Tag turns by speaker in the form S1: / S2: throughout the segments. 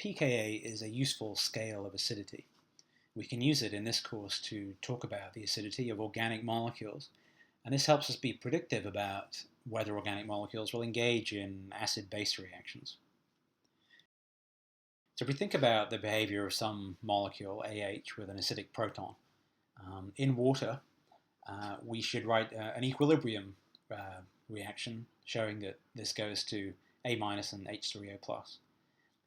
S1: pKa is a useful scale of acidity. We can use it in this course to talk about the acidity of organic molecules, and this helps us be predictive about whether organic molecules will engage in acid-base reactions. So if we think about the behavior of some molecule, AH, with an acidic proton, in water, we should write an equilibrium reaction showing that this goes to A- and H3O+.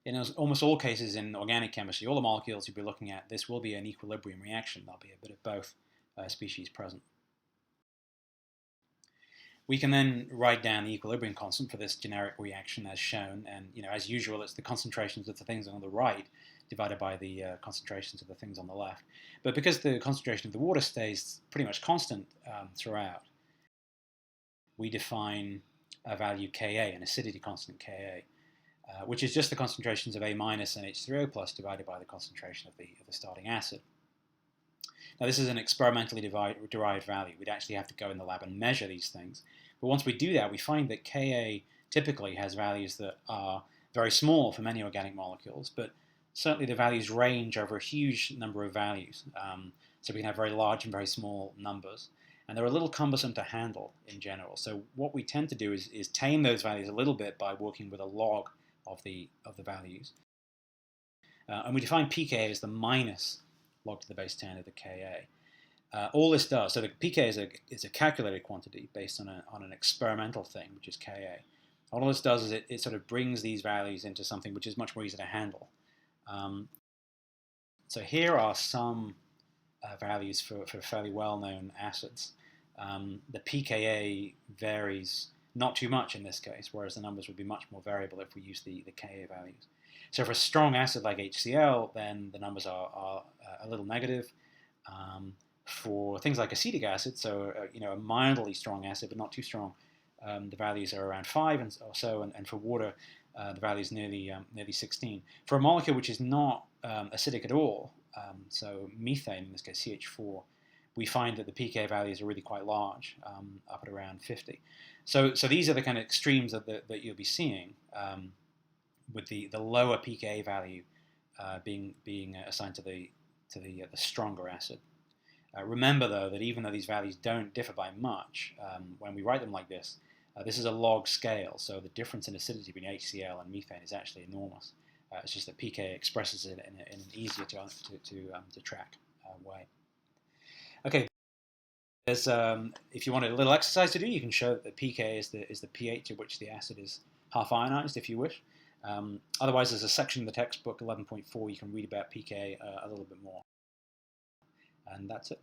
S1: In almost all cases in organic chemistry, all the molecules you'll be looking at, this will be an equilibrium reaction. There'll be a bit of both species present. We can then write down the equilibrium constant for this generic reaction as shown, and as usual, it's the concentrations of the things on the right divided by the concentrations of the things on the left. But because the concentration of the water stays pretty much constant throughout, we define a value Ka, an acidity constant Ka, which is just the concentrations of A- and H3O+ divided by the concentration of the starting acid. Now this is an experimentally derived value. We'd actually have to go in the lab and measure these things. But once we do that, we find that Ka typically has values that are very small for many organic molecules, but certainly the values range over a huge number of values. So we can have very large and very small numbers. And they're a little cumbersome to handle in general. So what we tend to do is tame those values a little bit by working with a log of the values. And we define pKa as the minus log to the base 10 of the Ka. All this does, so the pKa is a calculated quantity based on an experimental thing, which is Ka. All this does is it sort of brings these values into something which is much more easy to handle. So here are some values for fairly well-known acids. The pKa varies not too much in this case, whereas the numbers would be much more variable if we use the Ka values. So for a strong acid like HCl, then the numbers are a little negative. For things like acetic acid, so a mildly strong acid but not too strong, the values are around 5 or so, and for water, the value is nearly 16. For a molecule which is not acidic at all, so methane, in this case CH4, we find that the pK values are really quite large, up at around 50. So these are the kind of extremes that you'll be seeing, with the lower pKa value being assigned to the stronger acid. Remember, though, that even though these values don't differ by much, when we write them like this, this is a log scale, so the difference in acidity between HCl and methane is actually enormous. It's just that pK expresses it in an easier to track way. Okay, there's if you want a little exercise to do, you can show that the pK is the pH at which the acid is half ionized, if you wish. Otherwise, there's a section in the textbook 11.4 you can read about pK a little bit more. And that's it.